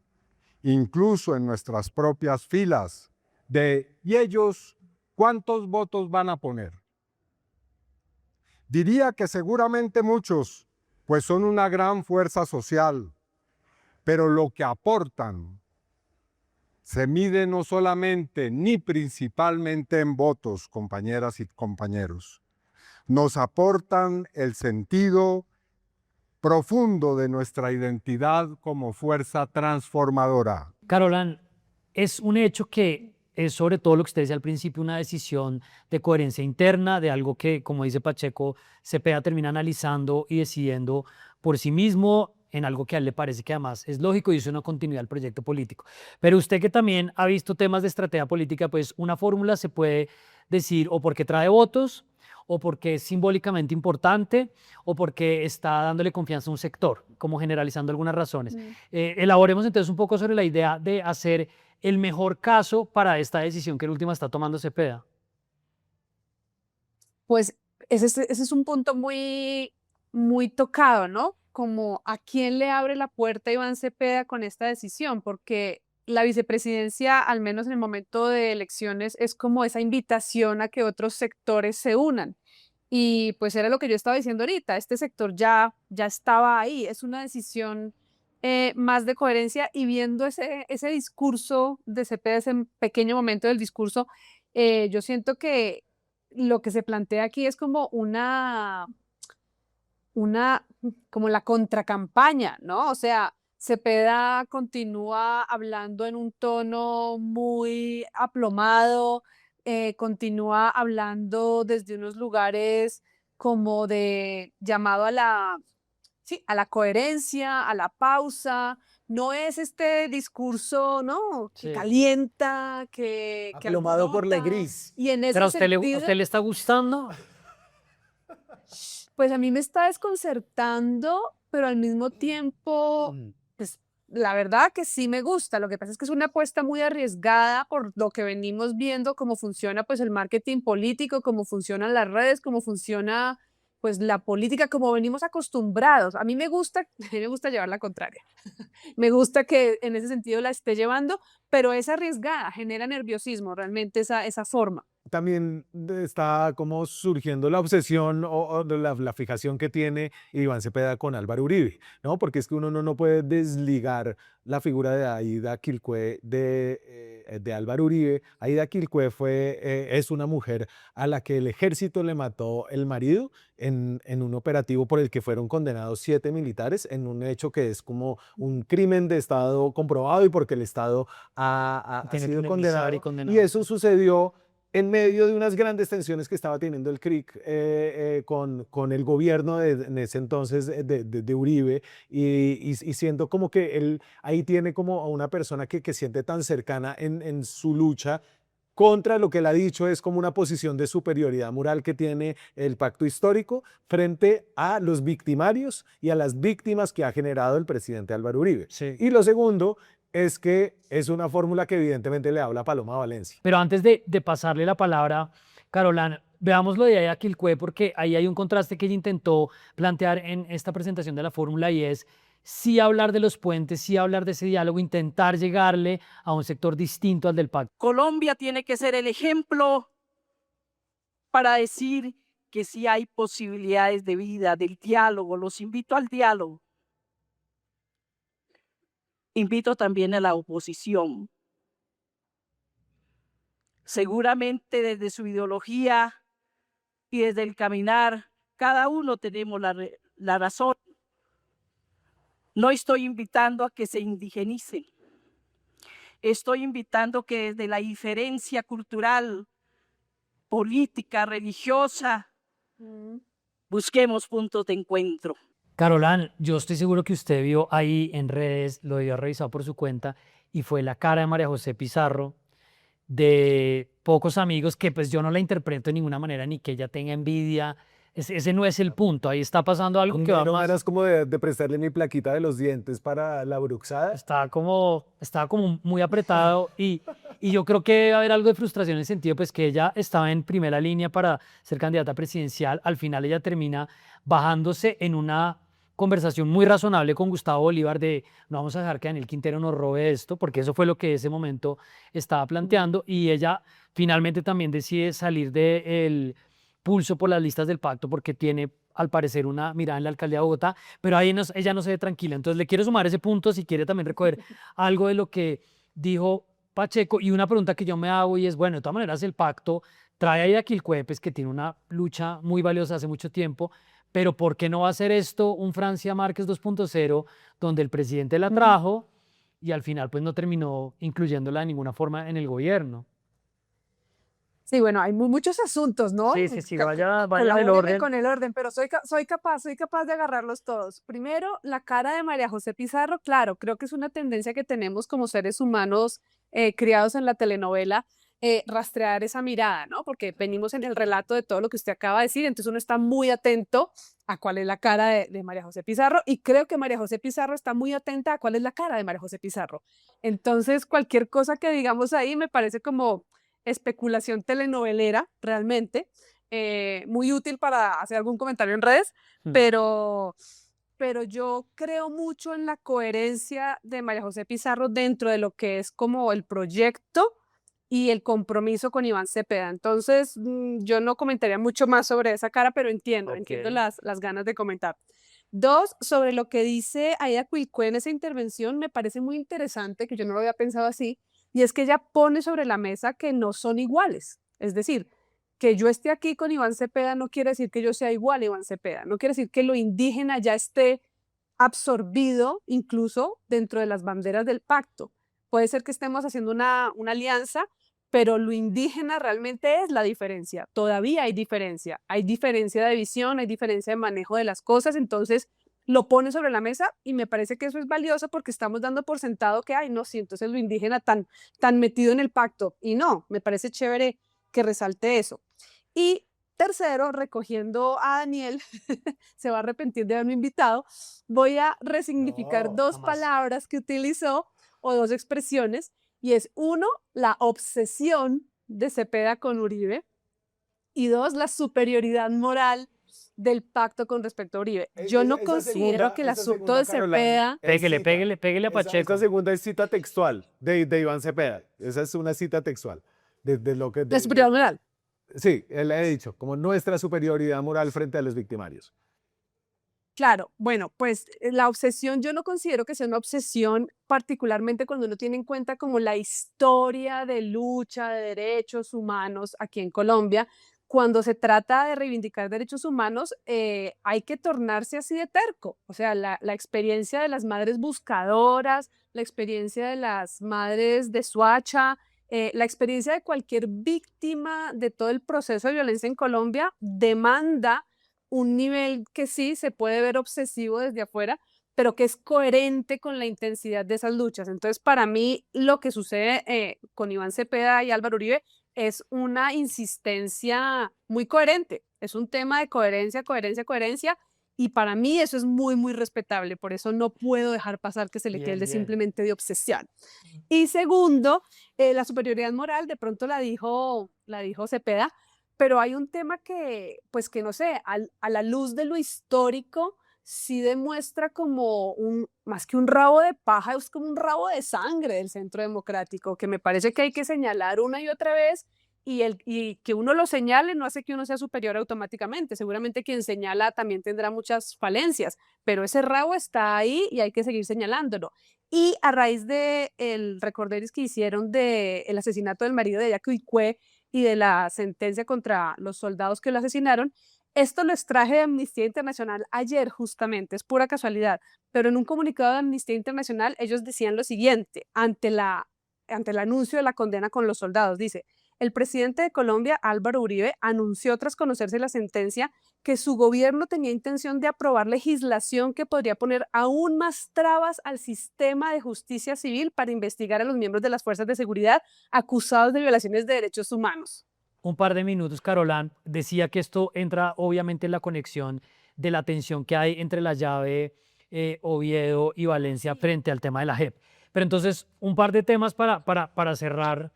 incluso en nuestras propias filas, de ¿y ellos cuántos votos van a poner? Diría que seguramente muchos, pues son una gran fuerza social, pero lo que aportan se mide no solamente ni principalmente en votos, compañeras y compañeros. Nos aportan el sentido profundo de nuestra identidad como fuerza transformadora. Carolán, es un hecho que es sobre todo lo que usted decía al principio, una decisión de coherencia interna, de algo que, como dice Pacheco, Cepeda termina analizando y decidiendo por sí mismo en algo que a él le parece que además es lógico y es una continuidad del proyecto político. Pero usted que también ha visto temas de estrategia política, pues una fórmula se puede decir o porque trae votos, o porque es simbólicamente importante, o porque está dándole confianza a un sector, como generalizando algunas razones. Elaboremos entonces un poco sobre la idea de hacer el mejor caso para esta decisión que el última está tomando Cepeda. Pues ese es un punto muy, muy tocado, ¿no? Como a quién le abre la puerta Iván Cepeda con esta decisión, porque la vicepresidencia, al menos en el momento de elecciones, es como esa invitación a que otros sectores se unan. Y pues era lo que yo estaba diciendo ahorita, este sector ya estaba ahí, es una decisión más de coherencia y viendo ese discurso de Cepeda, ese pequeño momento del discurso, yo siento que lo que se plantea aquí es como como la contracampaña, ¿no? O sea, Cepeda continúa hablando en un tono muy aplomado, continúa hablando desde unos lugares como de llamado sí, a la coherencia, a la pausa. No es este discurso, ¿no? Que Sí. calienta, que Aplomado por la alborota. gris. Y en ese ¿Pero a usted sentido, le está gustando? pues a mí me está desconcertando, pero al mismo tiempo, Mm. pues la verdad que sí me gusta. Lo que pasa es que es una apuesta muy arriesgada por lo que venimos viendo, cómo funciona pues el marketing político, cómo funcionan las redes, cómo funciona pues la política, como venimos acostumbrados. A mí me gusta, a mí me gusta llevar la contraria. Me gusta que en ese sentido la esté llevando, pero es arriesgada, genera nerviosismo realmente esa forma. También está como surgiendo la obsesión o la fijación que tiene Iván Cepeda con Álvaro Uribe, ¿no? Porque es que uno no puede desligar la figura de Aida Quilcue de Álvaro Uribe. Aida Quilcue es una mujer a la que el ejército le mató el marido en un operativo por el que fueron condenados 7 militares, en un hecho que es como un crimen de Estado comprobado y porque el Estado ha Tiene que sido indemnizar condenado. y condenar. Y eso sucedió en medio de unas grandes tensiones que estaba teniendo el CRIC con el gobierno en ese entonces de Uribe y siento como que él ahí tiene como a una persona que siente tan cercana en su lucha contra lo que él ha dicho es como una posición de superioridad moral que tiene el pacto histórico frente a los victimarios y a las víctimas que ha generado el presidente Álvaro Uribe. Sí. Y lo segundo es que es una fórmula que evidentemente le habla a Paloma Valencia. Pero antes de pasarle la palabra, Carolán, veamos lo de Aida Quilcue, porque ahí hay un contraste que ella intentó plantear en esta presentación de la fórmula y es, sí hablar de los puentes, sí hablar de ese diálogo, intentar llegarle a un sector distinto al del pacto. Colombia tiene que ser el ejemplo para decir que sí hay posibilidades de vida, del diálogo. Los invito al diálogo. Invito también a la oposición. Seguramente desde su ideología y desde el caminar, cada uno tenemos la razón. No estoy invitando a que se indigenicen. Estoy invitando que desde la diferencia cultural, política, religiosa, busquemos puntos de encuentro. Carolán, yo estoy seguro que usted vio ahí en redes, lo debió haber revisado por su cuenta, y fue la cara de María José Pizarro, de pocos amigos, que pues yo no la interpreto de ninguna manera, ni que ella tenga envidia. Ese no es el punto. Ahí está pasando algo que va ¿No más. ganas como de prestarle mi plaquita de los dientes para la bruxada? Estaba como muy apretado y yo creo que debe haber algo de frustración en el sentido pues que ella estaba en primera línea para ser candidata presidencial. Al final ella termina bajándose en una conversación muy razonable con Gustavo Bolívar de no vamos a dejar que Daniel Quintero nos robe esto, porque eso fue lo que ese momento estaba planteando, y ella finalmente también decide salir del pulso por las listas del pacto porque tiene al parecer una mirada en la alcaldía de Bogotá, pero ahí ella no se ve tranquila. Entonces le quiero sumar ese punto si quiere también recoger algo de lo que dijo Pacheco, y una pregunta que yo me hago y es, bueno, de todas maneras el pacto trae ahí a Quilcuepes, que tiene una lucha muy valiosa hace mucho tiempo, pero ¿por qué no va a ser esto un Francia Márquez 2.0 donde el presidente la trajo y al final pues no terminó incluyéndola de ninguna forma en el gobierno? Sí, bueno, hay muchos asuntos, ¿no? Sí, vaya en el Colabóreme orden. con el orden, pero soy capaz de agarrarlos todos. Primero, la cara de María José Pizarro, claro, creo que es una tendencia que tenemos como seres humanos criados en la telenovela, rastrear esa mirada, ¿no? Porque venimos en el relato de todo lo que usted acaba de decir, entonces uno está muy atento a cuál es la cara de María José Pizarro, y creo que María José Pizarro está muy atenta a cuál es la cara de María José Pizarro. Entonces, cualquier cosa que digamos ahí me parece como especulación telenovelera, realmente, muy útil para hacer algún comentario en redes, pero yo creo mucho en la coherencia de María José Pizarro dentro de lo que es como el proyecto y el compromiso con Iván Cepeda. Entonces, yo no comentaría mucho más sobre esa cara, pero entiendo las ganas de comentar. Dos, sobre lo que dice Aida Cuilcue en esa intervención, me parece muy interesante, que yo no lo había pensado así, y es que ella pone sobre la mesa que no son iguales. Es decir, que yo esté aquí con Iván Cepeda no quiere decir que yo sea igual a Iván Cepeda, no quiere decir que lo indígena ya esté absorbido incluso dentro de las banderas del pacto. Puede ser que estemos haciendo una alianza, pero lo indígena realmente es la diferencia. Todavía hay diferencia de visión, hay diferencia de manejo de las cosas, entonces lo pone sobre la mesa y me parece que eso es valioso porque estamos dando por sentado que, ay, no, sí, entonces lo indígena tan metido en el pacto. Y no, me parece chévere que resalte eso. Y tercero, recogiendo a Daniel, se va a arrepentir de haberme invitado, voy a resignificar dos palabras que utilizó o dos expresiones, y es uno, la obsesión de Cepeda con Uribe, y dos, la superioridad moral del pacto con respecto a Uribe. Yo no considero que el asunto de Cepeda... Pégale a Pacheco. Esta segunda es cita textual de Iván Cepeda. Esa es una cita textual. De lo que, La superioridad moral. Sí, él ha dicho, como nuestra superioridad moral frente a los victimarios. Claro, bueno, pues la obsesión yo no considero que sea una obsesión, particularmente cuando uno tiene en cuenta como la historia de lucha de derechos humanos aquí en Colombia. Cuando se trata de reivindicar derechos humanos, hay que tornarse así de terco. O sea, la experiencia de las madres buscadoras, la experiencia de las madres de Soacha, la experiencia de cualquier víctima de todo el proceso de violencia en Colombia demanda un nivel que sí se puede ver obsesivo desde afuera, pero que es coherente con la intensidad de esas luchas. Entonces, para mí, lo que sucede con Iván Cepeda y Álvaro Uribe es una insistencia muy coherente. Es un tema de coherencia, y para mí eso es muy, muy respetable. Por eso no puedo dejar pasar que se le tilde simplemente de obsesión. Y segundo, la superioridad moral, de pronto la dijo Cepeda, pero hay un tema que, pues que no sé, a la luz de lo histórico, sí demuestra como más que un rabo de paja, es como un rabo de sangre del Centro Democrático, que me parece que hay que señalar una y otra vez, y que uno lo señale no hace que uno sea superior automáticamente. Seguramente quien señala también tendrá muchas falencias, pero ese rabo está ahí y hay que seguir señalándolo. Y a raíz del recorderis que hicieron del asesinato del marido de Yaco Icue y de la sentencia contra los soldados que lo asesinaron, esto lo extraje de Amnistía Internacional ayer justamente, es pura casualidad, pero en un comunicado de Amnistía Internacional ellos decían lo siguiente, ante el anuncio de la condena con los soldados, dice: el presidente de Colombia, Álvaro Uribe, anunció tras conocerse la sentencia que su gobierno tenía intención de aprobar legislación que podría poner aún más trabas al sistema de justicia civil para investigar a los miembros de las fuerzas de seguridad acusados de violaciones de derechos humanos. Un par de minutos, Carolán, decía que esto entra obviamente en la conexión de la tensión que hay entre la llave Oviedo y Valencia frente al tema de la JEP. Pero entonces, un par de temas para cerrar.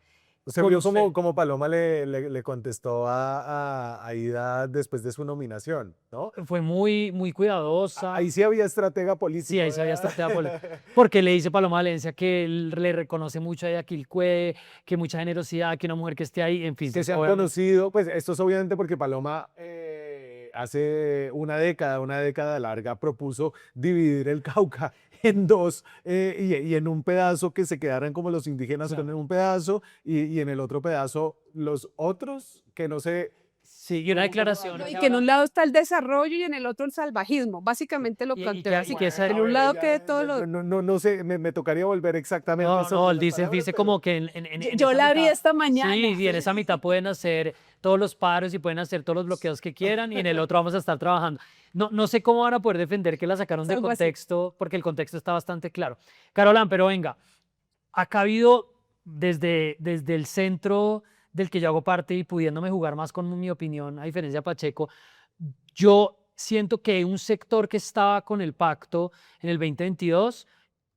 Se vio como Paloma le contestó a Aida después de su nominación, ¿no? Fue muy cuidadosa. Ahí sí había estratega política. Sí, ahí sí había estratega política. Porque le dice Paloma Valencia que él le reconoce mucho a Yaquilcue, que mucha generosidad, que una mujer que esté ahí, en fin. Que se han conocido, pues esto es obviamente porque Paloma hace una década larga, propuso dividir el Cauca en dos y en un pedazo que se quedaran como los indígenas en un pedazo y en el otro pedazo los otros que no sé. Sí, y una declaración. Y que en un lado está el desarrollo y en el otro el salvajismo. Básicamente lo plantea así. En un lado que todo lo... No sé, me tocaría volver exactamente. No, él dice como que yo la vi esta mañana. Sí, y en esa mitad pueden hacer todos los paros y pueden hacer todos los bloqueos que quieran y en el otro vamos a estar trabajando. No sé cómo van a poder defender que la sacaron de contexto, porque el contexto está bastante claro. Carolán, pero venga, acá ha habido desde el centro del que yo hago parte y pudiéndome jugar más con mi opinión, a diferencia de Pacheco, yo siento que un sector que estaba con el pacto en el 2022,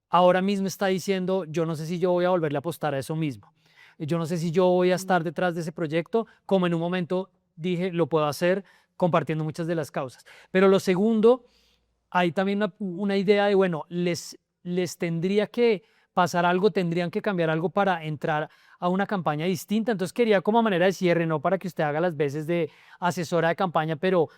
ahora mismo está diciendo, yo no sé si yo voy a volverle a apostar a eso mismo. Yo no sé si yo voy a estar detrás de ese proyecto, como en un momento dije, lo puedo hacer compartiendo muchas de las causas. Pero lo segundo, hay también una idea de, bueno, les tendría que pasar algo, tendrían que cambiar algo para entrar a una campaña distinta. Entonces quería como manera de cierre, no para que usted haga las veces de asesora de campaña, pero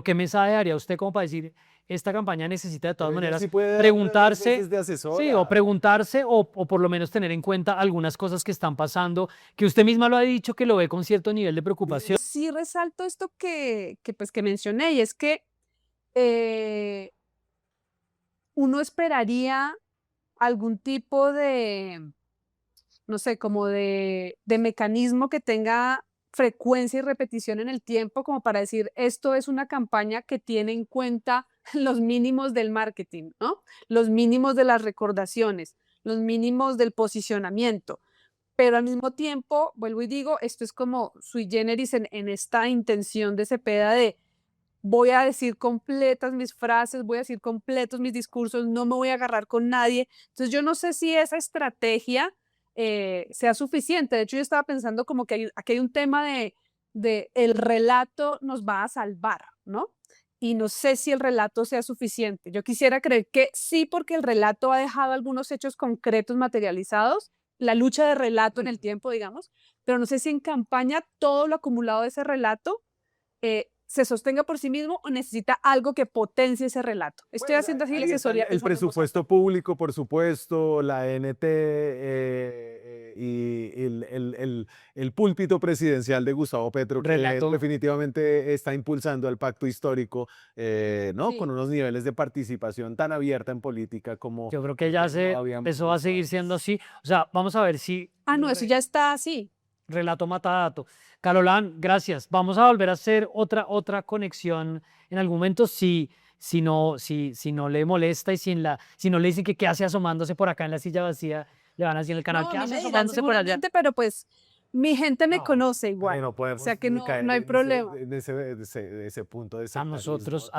¿qué mensaje daría usted como para decir, esta campaña necesita de todas maneras preguntarse, sí, o preguntarse o por lo menos tener en cuenta algunas cosas que están pasando, que usted misma lo ha dicho que lo ve con cierto nivel de preocupación? Sí resalto esto que mencioné, y es que uno esperaría algún tipo de, no sé, como de mecanismo que tenga frecuencia y repetición en el tiempo, como para decir, esto es una campaña que tiene en cuenta los mínimos del marketing, ¿no? Los mínimos de las recordaciones, los mínimos del posicionamiento. Pero al mismo tiempo, vuelvo y digo, esto es como sui generis en esta intención de Cepeda de voy a decir completas mis frases, voy a decir completos mis discursos, no me voy a agarrar con nadie. Entonces yo no sé si esa estrategia sea suficiente. De hecho, yo estaba pensando como que aquí hay un tema de el relato nos va a salvar, ¿no? Y no sé si el relato sea suficiente. Yo quisiera creer que sí, porque el relato ha dejado algunos hechos concretos materializados, la lucha de relato en el tiempo, digamos, pero no sé si en campaña todo lo acumulado de ese relato se sostenga por sí mismo o necesita algo que potencie ese relato. Estoy haciendo así la asesoría. El presupuesto público, por supuesto, la NT y el púlpito presidencial de Gustavo Petro, que definitivamente está impulsando el pacto histórico, ¿no? Sí. Con unos niveles de participación tan abierta en política como... Yo creo que ya eso va a seguir siendo así. O sea, vamos a ver si... No, eso ya está así. Relato matadato. Carolán, gracias. Vamos a volver a hacer otra conexión en algún momento si no le molesta y si no le dicen que hace asomándose por acá en la silla vacía, le van a decir en el canal, No, ¿qué a mí hace me dirán asomándose por allá? seguramente, pero pues Mi gente me conoce igual. No podemos o sea que ni no, caer no hay en problema. ese punto de A sectarismo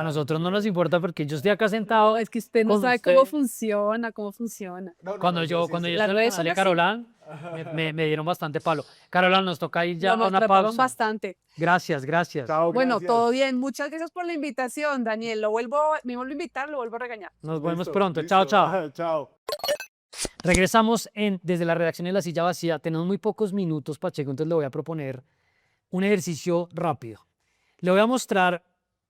nosotros no nos importa porque yo estoy acá sentado. No, es que usted no con sabe cómo usted. funciona, cómo funciona. Cuando yo Las estuve en redes el canal de son así. Carolán, me dieron bastante palo. Carolán, nos toca ir ya No, a nos una trataron pausa. bastante. Gracias, gracias. Chao, Bueno, gracias. todo bien. Muchas gracias por la invitación, Daniel. Me vuelvo a invitar, lo vuelvo a regañar. Nos vemos Listo, pronto. listo. Chao, chao. Chao. Regresamos desde la redacción de La Silla Vacía. Tenemos muy pocos minutos, Pacheco, entonces le voy a proponer un ejercicio rápido. Le voy a mostrar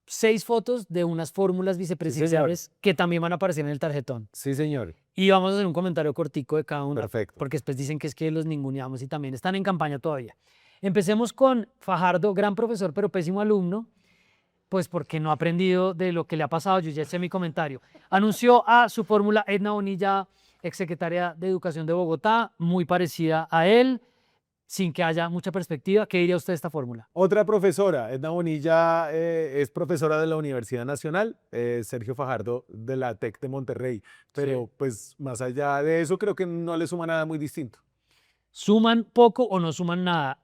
6 fotos de unas fórmulas vicepresidenciales que también van a aparecer en el tarjetón. Sí, señor. Y vamos a hacer un comentario cortico de cada una. Perfecto. Porque después dicen que es que los ninguneamos y también están en campaña todavía. Empecemos con Fajardo, gran profesor pero pésimo alumno, pues porque no ha aprendido de lo que le ha pasado. Yo ya hice mi comentario. Anunció a su fórmula Edna Bonilla, exsecretaria de Educación de Bogotá, muy parecida a él, sin que haya mucha perspectiva. ¿Qué diría usted de esta fórmula? Otra profesora, Edna Bonilla, es profesora de la Universidad Nacional, Sergio Fajardo de la TEC de Monterrey, pero pues más allá de eso creo que no le suma nada muy distinto. ¿Suman poco o no suman nada?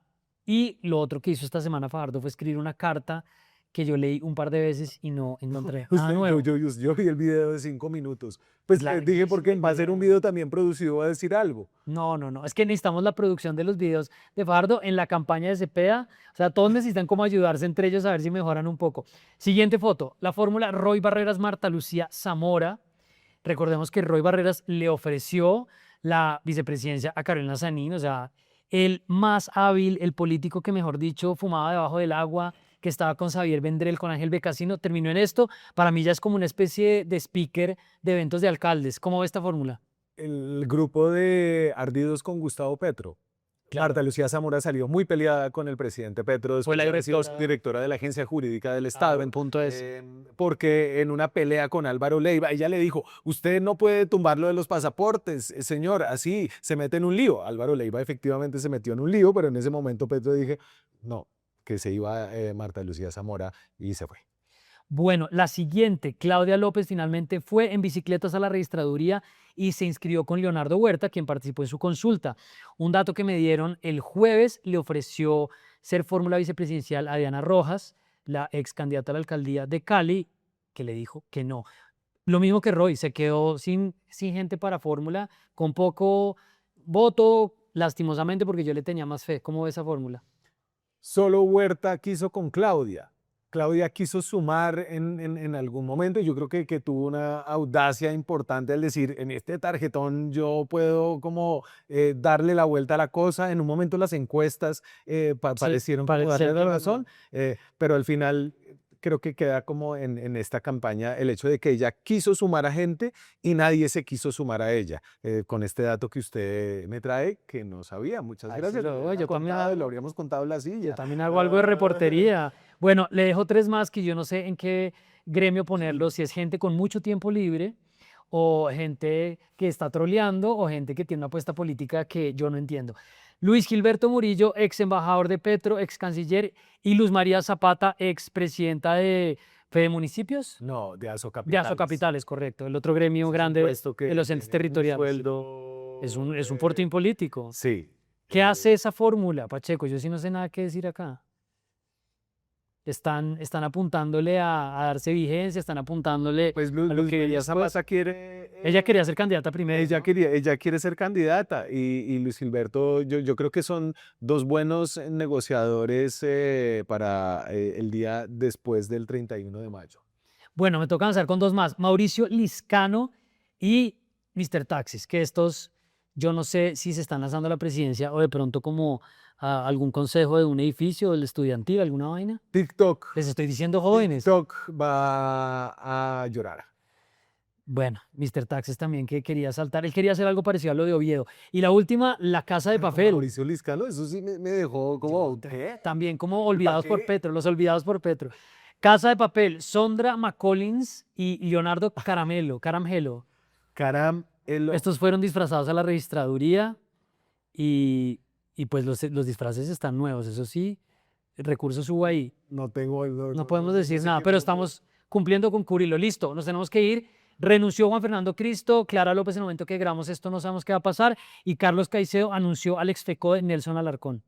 Y lo otro que hizo esta semana Fajardo fue escribir una carta que yo leí un par de veces y no encontré nada nuevo. Yo vi el video de 5 minutos, pues dije Larguísimo porque va a ser un video también producido, va a decir algo. No, es que necesitamos la producción de los videos de Fajardo en la campaña de Cepeda. O sea, todos necesitan como ayudarse entre ellos a ver si mejoran un poco. Siguiente foto, la fórmula Roy Barreras, Marta Lucía Zamora. Recordemos que Roy Barreras le ofreció la vicepresidencia a Carolina Sanín, o sea, el más hábil, el político que, mejor dicho, fumaba debajo del agua, que estaba con Xavier Vendrell, con Ángel Becasino, terminó en esto. Para mí ya es como una especie de speaker de eventos de alcaldes. ¿Cómo ve esta fórmula? El grupo de Ardidos con Gustavo Petro. Marta Lucía Zamora salió muy peleada con el presidente Petro, Fue la después de haber sido directora. directora de la Agencia Jurídica del Estado. buen punto Porque en una pelea con Álvaro Leiva, ella le dijo, usted no puede tumbar lo de los pasaportes, señor, así se mete en un lío. Álvaro Leiva efectivamente se metió en un lío, pero en ese momento Petro dije, no, que se iba Marta Lucía Zamora y se fue. Bueno, la siguiente, Claudia López finalmente fue en bicicletas a la registraduría y se inscribió con Leonardo Huerta, quien participó en su consulta. Un dato que me dieron el jueves, le ofreció ser fórmula vicepresidencial a Diana Rojas, la ex candidata a la alcaldía de Cali, que le dijo que no. Lo mismo que Roy, se quedó sin gente para fórmula, con poco voto, lastimosamente, porque yo le tenía más fe. ¿Cómo ve esa fórmula? Solo Huerta quiso con Claudia. Claudia quiso sumar en algún momento y yo creo que tuvo una audacia importante al decir, en este tarjetón yo puedo como darle la vuelta a la cosa. En un momento las encuestas parecieron como darle la razón, pero al final creo que queda como en esta campaña el hecho de que ella quiso sumar a gente y nadie se quiso sumar a ella. Con este dato que usted me trae, que no sabía. Muchas Ay, gracias. sí, Lo hubiera yo también contado, lo habríamos contado en la Yo silla. también hago algo de reportería. Bueno, le dejo 3 más que yo no sé en qué gremio ponerlos, si es gente con mucho tiempo libre o gente que está troleando o gente que tiene una apuesta política que yo no entiendo. Luis Gilberto Murillo, ex embajador de Petro, ex canciller, y Luz María Zapata, ex presidenta de Fede Municipios. No, de Aso De Capitales. Aso Capitales, correcto. El otro gremio Es un grande puesto que de los entes tiene un territoriales. sueldo, Es un fortín político. Sí. ¿Qué hace esa fórmula, Pacheco? Yo sí no sé nada que decir acá. Están apuntándole a darse vigencia, están apuntándole Pues a lo Luz que María después- Zapata quiere... Ella quería ser candidata primero. Ella ¿no? ella quiere ser candidata y Luis Gilberto, yo creo que son dos buenos negociadores para el día después del 31 de mayo. Bueno, me toca avanzar con 2 más. Mauricio Liscano y Mr. Taxis, que estos, yo no sé si se están lanzando a la presidencia o de pronto como a algún consejo de un edificio, del estudiantil, alguna vaina. TikTok. Les estoy diciendo jóvenes. TikTok va a llorar. Bueno, Mr. Taxis también que quería saltar. Él quería hacer algo parecido a lo de Oviedo. Y la última, La Casa de Papel. Mauricio Liscano, eso sí me dejó como... También como olvidados por qué? Petro, los olvidados por Petro. Casa de Papel, Sondra McCollins y Leonardo Caramelo. Caram, Estos fueron disfrazados a la registraduría y pues los disfraces están nuevos, eso sí, el recurso hubo ahí. no tengo... No podemos decir sé nada, qué pero pasó. estamos cumpliendo con cubrirlo. Listo, nos tenemos que ir. Renunció Juan Fernando Cristo, Clara López en el momento que grabamos esto no sabemos qué va a pasar y Carlos Caicedo anunció al exfeco de Nelson Alarcón.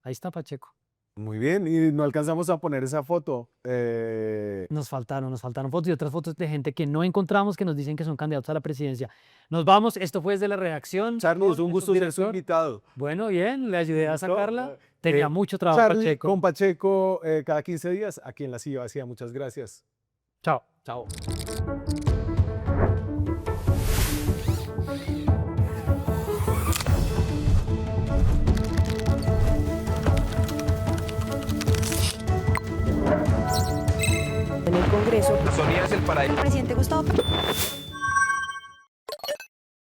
Ahí está Pacheco. Muy bien, y no alcanzamos a poner esa foto. Nos faltaron fotos y otras fotos de gente que no encontramos que nos dicen que son candidatos a la presidencia. Nos vamos, esto fue desde la redacción. Charlie, es un gusto ser su director. invitado. Bueno, bien, le ayudé a ¿Listo? sacarla. Tenía mucho trabajo Charlie Pacheco. con Pacheco cada 15 días aquí en La Silla Vacía. Muchas gracias. Chao. Chao. En el Congreso, Sonia es el paraíso. presidente Gustavo